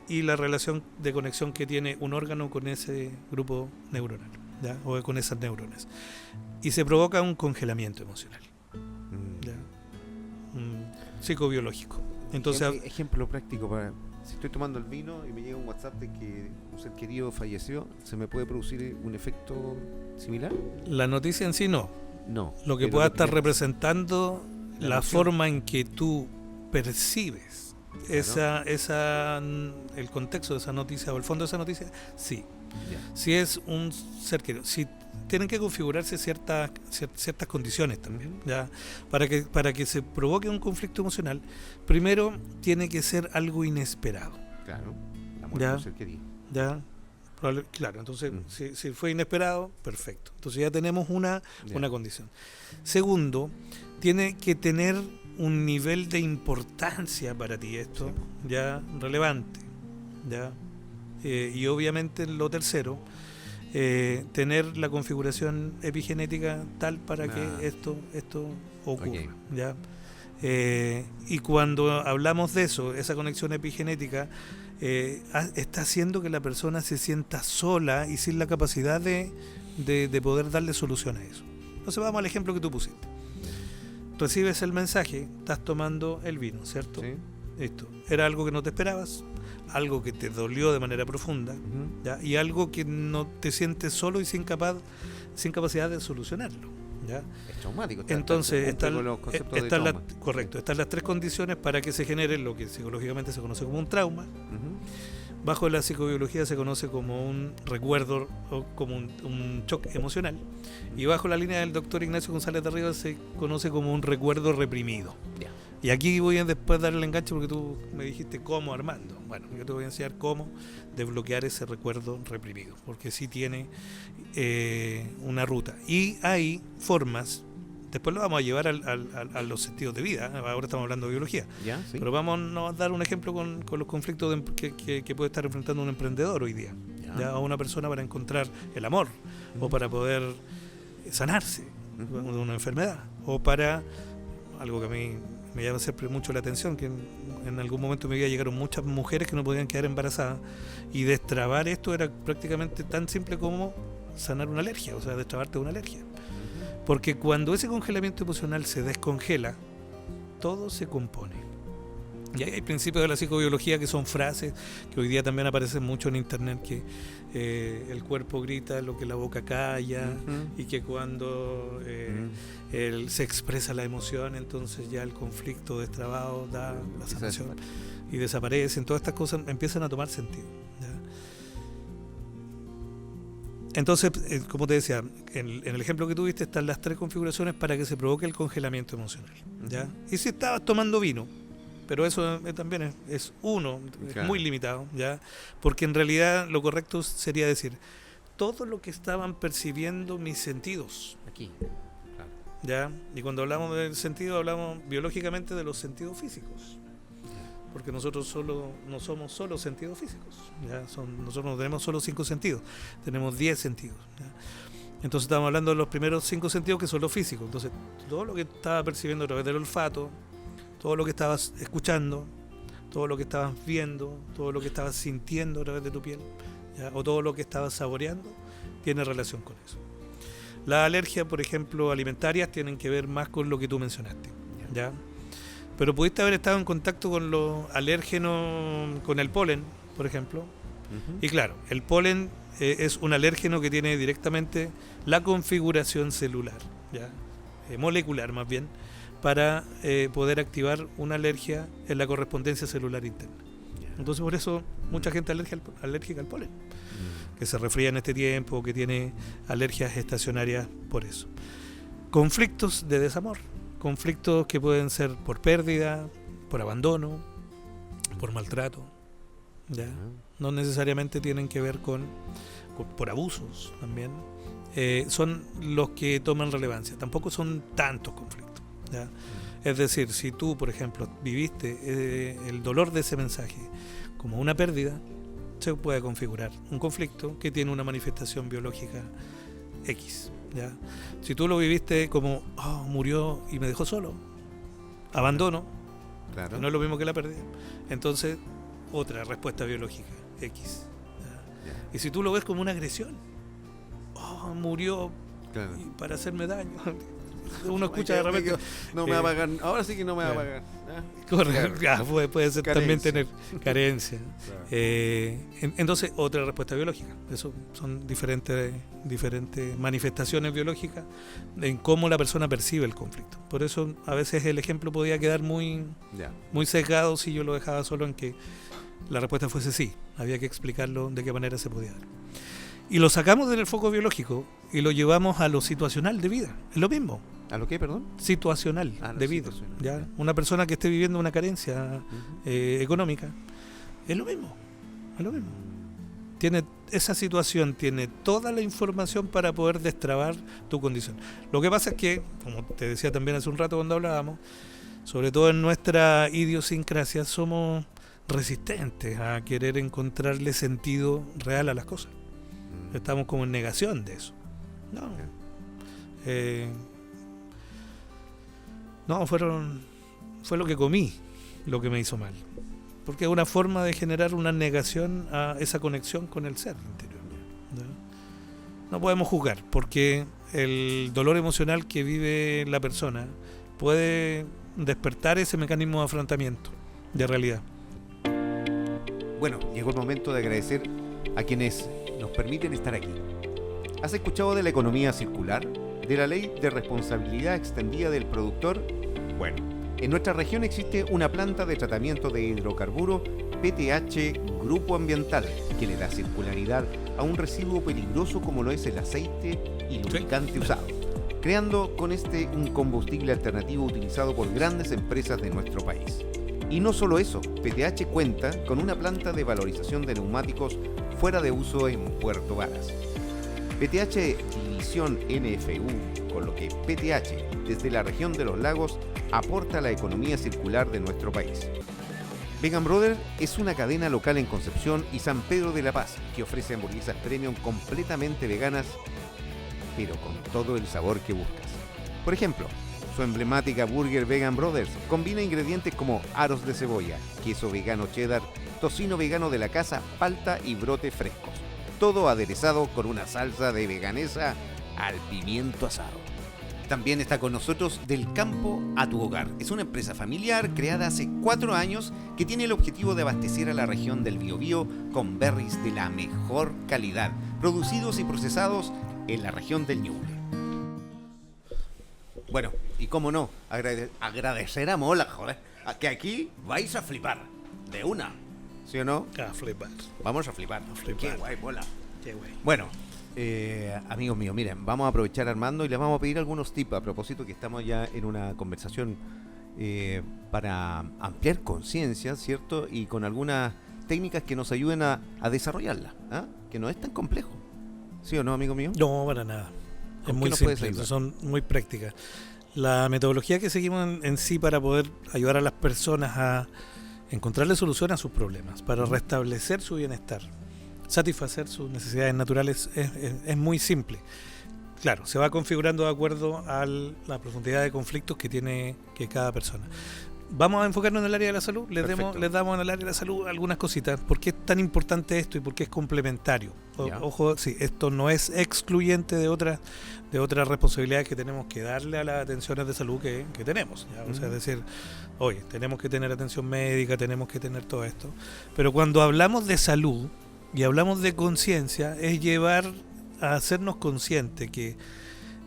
y la relación de conexión que tiene un órgano con ese grupo neuronal, ¿ya? O con esas neuronas. Y se provoca un congelamiento emocional, ¿ya? Psicobiológico. Entonces, ejemplo práctico para... Si estoy tomando el vino y me llega un WhatsApp de que un ser querido falleció, ¿se me puede producir un efecto similar? La noticia en sí no. Lo que pueda estar representando la forma en que tú percibes el contexto de esa noticia o el fondo de esa noticia, sí. Si es un ser querido, si tienen que configurarse ciertas condiciones también, ¿ya? Para que se provoque un conflicto emocional, primero tiene que ser algo inesperado. Claro, la muerte de un ser querido. ¿Ya? Claro, entonces si fue inesperado, perfecto. Entonces ya tenemos una condición. Segundo, tiene que tener un nivel de importancia para ti esto, ya relevante, ya. Y obviamente lo tercero, tener la configuración epigenética tal para que esto ocurra, ya. Y cuando hablamos de eso, esa conexión epigenética está haciendo que la persona se sienta sola y sin la capacidad de poder darle solución a eso. Entonces vamos al ejemplo que tú pusiste. recibes el mensaje, estás tomando el vino, ¿cierto? Sí. Esto era algo que no te esperabas, algo que te dolió de manera profunda, ¿ya? Y algo que no te sientes solo y sin capacidad de solucionarlo, ¿ya? Es traumático. Entonces están Sí. las tres condiciones para que se genere lo que psicológicamente se conoce como un trauma. Bajo la psicobiología se conoce como un recuerdo o como un shock emocional, y bajo la línea del doctor Ignacio González de Rivas se conoce como un recuerdo reprimido. Ya. Y aquí voy a después darle el enganche porque tú me dijiste cómo, Armando. Bueno, yo te voy a enseñar cómo desbloquear ese recuerdo reprimido, porque sí tiene una ruta. Y hay formas, después lo vamos a llevar a los sentidos de vida, ahora estamos hablando de biología. ¿Ya? Sí. Pero vamos a dar un ejemplo con los conflictos que puede estar enfrentando un emprendedor hoy día. ¿Ya? O una persona para encontrar el amor, o para poder sanarse de una enfermedad, o para algo que a mí me llama siempre mucho la atención, que en algún momento de mi vida llegaron muchas mujeres que no podían quedar embarazadas, y destrabar esto era prácticamente tan simple como sanar una alergia, o sea, destrabarte de una alergia. Porque cuando ese congelamiento emocional se descongela, todo se compone. Y hay principios de la psicobiología que son frases que hoy día también aparecen mucho en internet, que el cuerpo grita lo que la boca calla, y que cuando se expresa la emoción, entonces ya el conflicto destrabado da la sanación y desaparecen. Todas estas cosas empiezan a tomar sentido, ¿ya? Entonces, como te decía, en el ejemplo que tuviste están las tres configuraciones para que se provoque el congelamiento emocional, ¿ya? Y si estabas tomando vino, pero eso también es uno, claro, es muy limitado, ¿ya? Porque en realidad lo correcto sería decir todo lo que estaban percibiendo mis sentidos. Aquí, claro. ¿Ya? Y cuando hablamos del sentido, hablamos biológicamente de los sentidos físicos. Porque nosotros no somos solo sentidos físicos, ¿ya? Nosotros no tenemos solo 5 sentidos, tenemos 10 sentidos, ¿ya? Entonces estamos hablando de los primeros 5 sentidos, que son los físicos. Entonces todo lo que estaba percibiendo a través del olfato, todo lo que estabas escuchando, todo lo que estabas viendo, todo lo que estabas sintiendo a través de tu piel, ¿ya? O todo lo que estabas saboreando, tiene relación con eso. Las alergias, por ejemplo, alimentarias, tienen que ver más con lo que tú mencionaste, ¿ya? Pero pudiste haber estado en contacto con los alérgenos, con el polen, por ejemplo. Y claro, el polen es un alérgeno que tiene directamente la configuración celular, ¿ya? Molecular más bien, para poder activar una alergia en la correspondencia celular interna. Entonces por eso mucha gente alérgica al polen, que se resfría en este tiempo, que tiene alergias estacionarias por eso. Conflictos de desamor. Conflictos que pueden ser por pérdida, por abandono, por maltrato, ¿ya? No necesariamente tienen que ver por abusos también. Son los que toman relevancia. Tampoco son tantos conflictos, ¿ya? Es decir, si tú, por ejemplo, viviste el dolor de ese mensaje como una pérdida, se puede configurar un conflicto que tiene una manifestación biológica X, ¿ya? Si tú lo viviste como murió y me dejó solo, abandono, claro, que no es lo mismo que la pérdida, entonces otra respuesta biológica X, ¿ya? Ya. Y si tú lo ves como una agresión, murió, Claro. para hacerme daño, uno escucha de repente, no me va a pagar, ahora sí que no me va a pagar. Correcto, puede ser también Carencia. tener carencia. Claro. Entonces, otra respuesta biológica. Eso son diferentes manifestaciones biológicas en cómo la persona percibe el conflicto. Por eso, a veces el ejemplo podía quedar muy sesgado si yo lo dejaba solo en que la respuesta fuese sí. Había que explicarlo de qué manera se podía dar. Y lo sacamos del foco biológico y lo llevamos a lo situacional de vida. Es lo mismo. ¿A lo qué, perdón? Situacional de vida, ¿ya? Una persona que esté viviendo una carencia económica, es lo mismo, tiene esa situación, tiene toda la información para poder destrabar tu condición. Lo que pasa es que, como te decía también hace un rato cuando hablábamos, sobre todo en nuestra idiosincrasia, somos resistentes a querer encontrarle sentido real a las cosas. Estamos como en negación de eso. Fue lo que comí lo que me hizo mal. Porque es una forma de generar una negación a esa conexión con el ser interior, ¿no? No podemos juzgar, porque el dolor emocional que vive la persona puede despertar ese mecanismo de afrontamiento de realidad. Bueno, llegó el momento de agradecer a quienes nos permiten estar aquí. ¿Has escuchado de la economía circular? ¿De la ley de responsabilidad extendida del productor? Bueno, en nuestra región existe una planta de tratamiento de hidrocarburo PTH Grupo Ambiental que le da circularidad a un residuo peligroso como lo es el aceite y lubricante usado, creando con este un combustible alternativo utilizado por grandes empresas de nuestro país. Y no solo eso, PTH cuenta con una planta de valorización de neumáticos fuera de uso en Puerto Varas. PTH División NFU, con lo que PTH desde la región de los lagos aporta a la economía circular de nuestro país. Vegan Brother es una cadena local en Concepción y San Pedro de la Paz que ofrece hamburguesas premium completamente veganas, pero con todo el sabor que buscas. Por ejemplo, su emblemática Burger Vegan Brothers combina ingredientes como aros de cebolla, queso vegano cheddar, tocino vegano de la casa, palta y brote frescos. Todo aderezado con una salsa de veganesa al pimiento asado. También está con nosotros Del Campo a tu Hogar. Es una empresa familiar creada hace 4 años que tiene el objetivo de abastecer a la región del Biobío con berries de la mejor calidad, producidos y procesados en la región del Ñuble. Bueno, y cómo no, agradecer a Mola, joder, que aquí vais a flipar, de una, ¿sí o no? A flipar. Vamos a flipar. Qué guay, Mola. Qué guay. Bueno, amigos míos, miren, vamos a aprovechar Armando y les vamos a pedir algunos tips a propósito que estamos ya en una conversación para ampliar conciencia, ¿cierto? Y con algunas técnicas que nos ayuden a desarrollarla, ¿ah? Que no es tan complejo, ¿sí o no, amigo mío? No, para nada. Es muy simple, son muy prácticas. La metodología que seguimos en sí para poder ayudar a las personas a encontrarle solución a sus problemas, para restablecer su bienestar, satisfacer sus necesidades naturales, es muy simple. Claro, se va configurando de acuerdo a la profundidad de conflictos que tiene cada persona. Vamos a enfocarnos en el área de la salud. Les damos en el área de la salud algunas cositas. ¿Por qué es tan importante esto y por qué es complementario? Ojo, sí, esto no es excluyente de otras responsabilidades que tenemos que darle a las atenciones de salud que tenemos. ¿Ya? O sea, es decir, oye, tenemos que tener atención médica, tenemos que tener todo esto. Pero cuando hablamos de salud y hablamos de conciencia, es llevar a hacernos conscientes que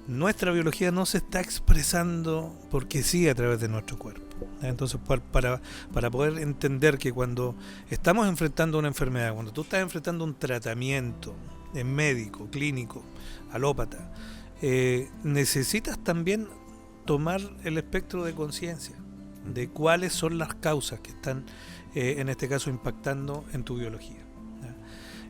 nuestra biología no se está expresando porque sí a través de nuestro cuerpo. Entonces, para poder entender que cuando estamos enfrentando una enfermedad, cuando tú estás enfrentando un tratamiento médico, clínico, alópata, necesitas también tomar el espectro de conciencia de cuáles son las causas que están, en este caso, impactando en tu biología.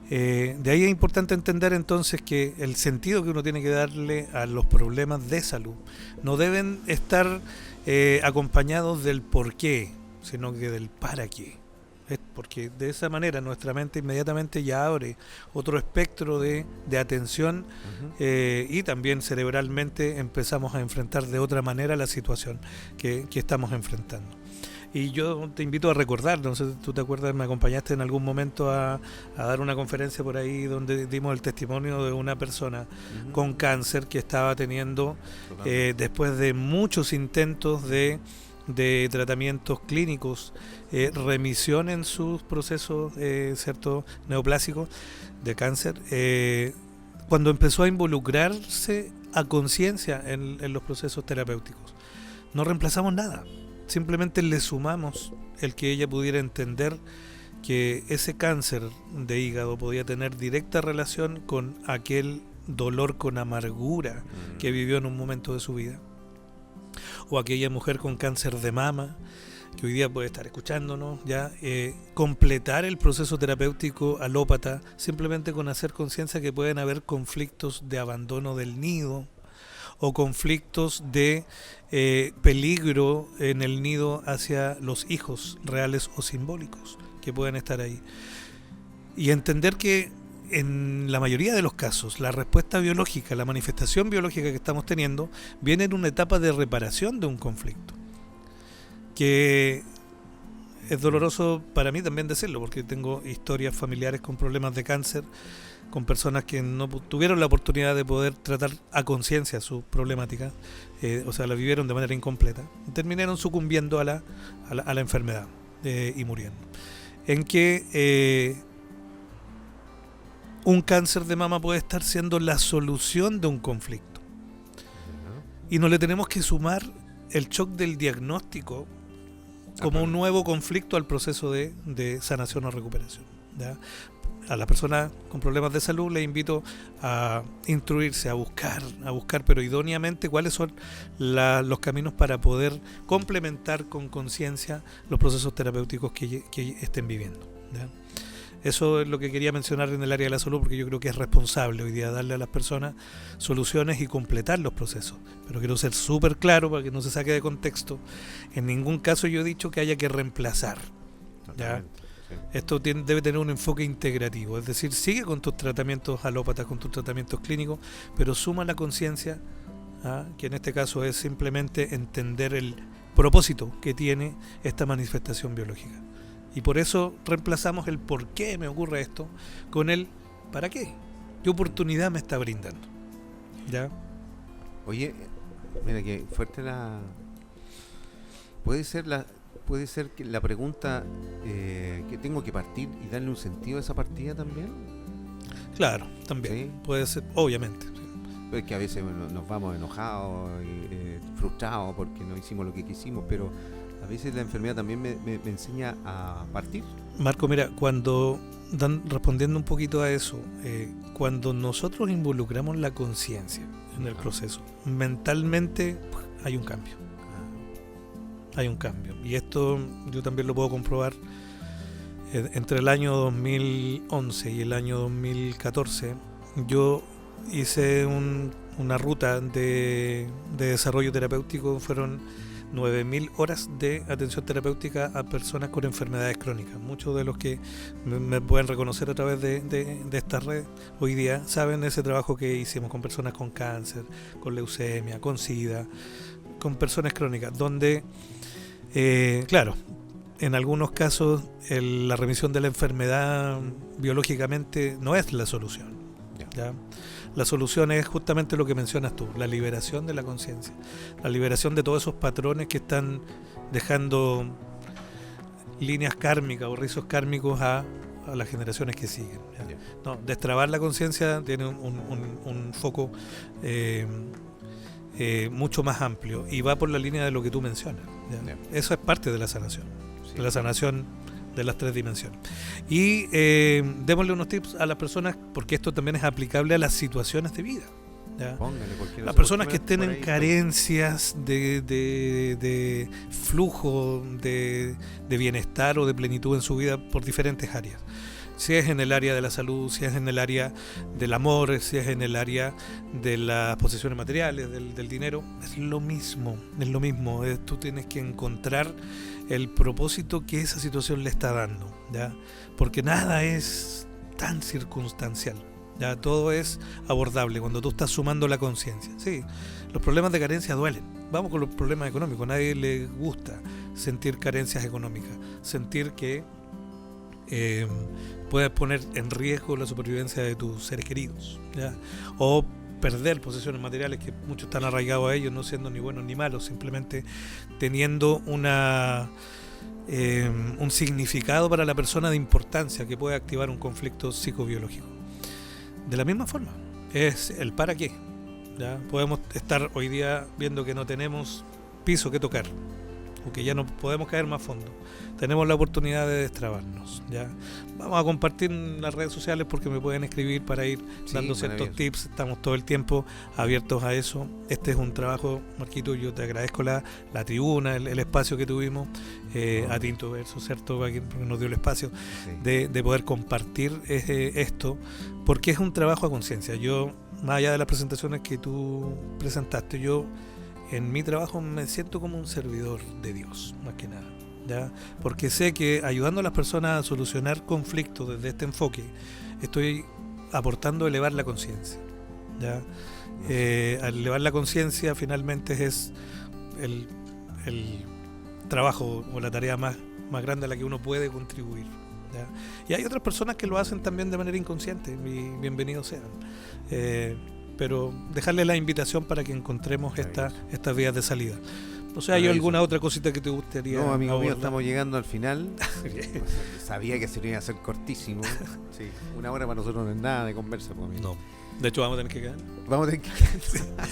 De ahí es importante entender entonces que el sentido que uno tiene que darle a los problemas de salud no deben estar acompañados del por qué, sino que del para qué. Porque de esa manera nuestra mente inmediatamente ya abre otro espectro de atención, y también cerebralmente empezamos a enfrentar de otra manera la situación que estamos enfrentando. Y yo te invito a recordar, no sé si tú te acuerdas, me acompañaste en algún momento a dar una conferencia por ahí donde dimos el testimonio de una persona con cáncer que estaba teniendo, después de muchos intentos de tratamientos clínicos, remisión en sus procesos neoplásicos de cáncer, cuando empezó a involucrarse a conciencia en los procesos terapéuticos. No reemplazamos nada. Simplemente le sumamos el que ella pudiera entender que ese cáncer de hígado podía tener directa relación con aquel dolor con amargura que vivió en un momento de su vida. O aquella mujer con cáncer de mama que hoy día puede estar escuchándonos, ya completar el proceso terapéutico alópata simplemente con hacer conciencia que pueden haber conflictos de abandono del nido, o conflictos de peligro en el nido hacia los hijos reales o simbólicos que pueden estar ahí. Y entender que en la mayoría de los casos la respuesta biológica, la manifestación biológica que estamos teniendo, viene en una etapa de reparación de un conflicto. Que es doloroso para mí también decirlo, porque tengo historias familiares con problemas de cáncer, con personas que no tuvieron la oportunidad de poder tratar a conciencia su problemática, o sea, la vivieron de manera incompleta, terminaron sucumbiendo a la enfermedad y muriendo. En que un cáncer de mama puede estar siendo la solución de un conflicto. Y no le tenemos que sumar el shock del diagnóstico como un nuevo conflicto al proceso de sanación o recuperación, ¿ya? A las personas con problemas de salud les invito a instruirse, a buscar, pero idóneamente cuáles son los caminos para poder complementar con conciencia los procesos terapéuticos que estén viviendo, ¿ya? Eso es lo que quería mencionar en el área de la salud, porque yo creo que es responsable hoy día darle a las personas soluciones y completar los procesos. Pero quiero ser súper claro para que no se saque de contexto. En ningún caso yo he dicho que haya que reemplazar, ¿ya? Esto debe tener un enfoque integrativo, es decir, sigue con tus tratamientos alópatas, con tus tratamientos clínicos, pero suma la conciencia, que en este caso es simplemente entender el propósito que tiene esta manifestación biológica. Y por eso reemplazamos el por qué me ocurre esto con el para qué, qué oportunidad me está brindando, ¿ya? Oye, mira que fuerte la... Puede ser que la pregunta que tengo que partir y darle un sentido a esa partida también. Claro, también. ¿Sí? Puede ser, obviamente. Sí. Es que a veces nos vamos enojados, frustrados porque no hicimos lo que quisimos, pero a veces la enfermedad también me enseña a partir. Marco, mira, respondiendo un poquito a eso, cuando nosotros involucramos la conciencia en el proceso, mentalmente hay un cambio. Hay un cambio. Y esto yo también lo puedo comprobar. Entre el año 2011 y el año 2014, yo hice una ruta de desarrollo terapéutico. Fueron 9.000 horas de atención terapéutica a personas con enfermedades crónicas. Muchos de los que me pueden reconocer a través de esta red hoy día saben ese trabajo que hicimos con personas con cáncer, con leucemia, con SIDA, con personas crónicas, donde, claro, en algunos casos la remisión de la enfermedad biológicamente no es la solución, ¿ya? La solución es justamente lo que mencionas tú, la liberación de la conciencia, la liberación de todos esos patrones que están dejando líneas kármicas o rizos kármicos a las generaciones que siguen, ¿ya? No, destrabar la conciencia tiene un foco mucho más amplio y va por la línea de lo que tú mencionas, ¿ya? Eso es parte de la sanación, de la sanación de las 3 dimensiones. Y démosle unos tips a las personas, porque esto también es aplicable a las situaciones de vida, ¿ya? Las personas que estén en carencias de flujo de bienestar o de plenitud en su vida por diferentes áreas. Si es en el área de la salud, si es en el área del amor, si es en el área de las posesiones materiales, del dinero, es lo mismo. Tú tienes que encontrar el propósito que esa situación le está dando, ¿ya? Porque nada es tan circunstancial, ¿ya? Todo es abordable cuando tú estás sumando la conciencia. Sí, los problemas de carencia duelen. Vamos con los problemas económicos. A nadie le gusta sentir carencias económicas, sentir que puedes poner en riesgo la supervivencia de tus seres queridos, ¿ya? O perder posesiones materiales, que muchos están arraigados a ellos, no siendo ni buenos ni malos, simplemente teniendo un significado para la persona de importancia que puede activar un conflicto psicobiológico. De la misma forma, es el para qué, ¿ya? Podemos estar hoy día viendo que no tenemos piso que tocar, o que ya no podemos caer más fondo. Tenemos la oportunidad de destrabarnos, ¿ya? Vamos a compartir en las redes sociales porque me pueden escribir para ir dando ciertos tips. Estamos todo el tiempo abiertos a eso. Este es un trabajo, Marquito, yo te agradezco la tribuna, el espacio que tuvimos, a Tinto Verso, ¿cierto? Porque nos dio el espacio de poder compartir esto, porque es un trabajo a conciencia. Yo, más allá de las presentaciones que tú presentaste, yo en mi trabajo me siento como un servidor de Dios, más que nada, ¿ya? Porque sé que ayudando a las personas a solucionar conflictos desde este enfoque, estoy aportando a elevar la conciencia, ¿ya? Al elevar la conciencia finalmente es el trabajo o la tarea más más grande a la que uno puede contribuir, ¿ya? Y hay otras personas que lo hacen también de manera inconsciente, y bienvenidos sean. Pero dejarle la invitación para que encontremos estas vías de salida. No sé, ¿hay alguna otra cosita que te gustaría? No, amigo mío, estamos llegando al final. Sabía que se lo iba a hacer cortísimo. Sí, 1 hora para nosotros no es nada de conversa, pues, amigo. No, de hecho vamos a tener que quedar. Vamos a tener que quedar.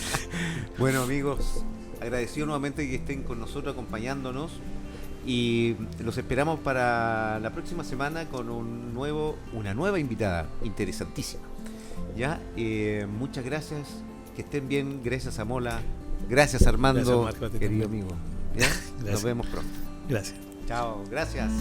Bueno, amigos, agradecido nuevamente que estén con nosotros acompañándonos y los esperamos para la próxima semana con una nueva invitada interesantísima. ¿Ya? Muchas gracias, que estén bien, gracias a Mola, gracias Armando, gracias, Marco, querido amigo. ¿Ya? Nos vemos pronto. Gracias. Chao, gracias.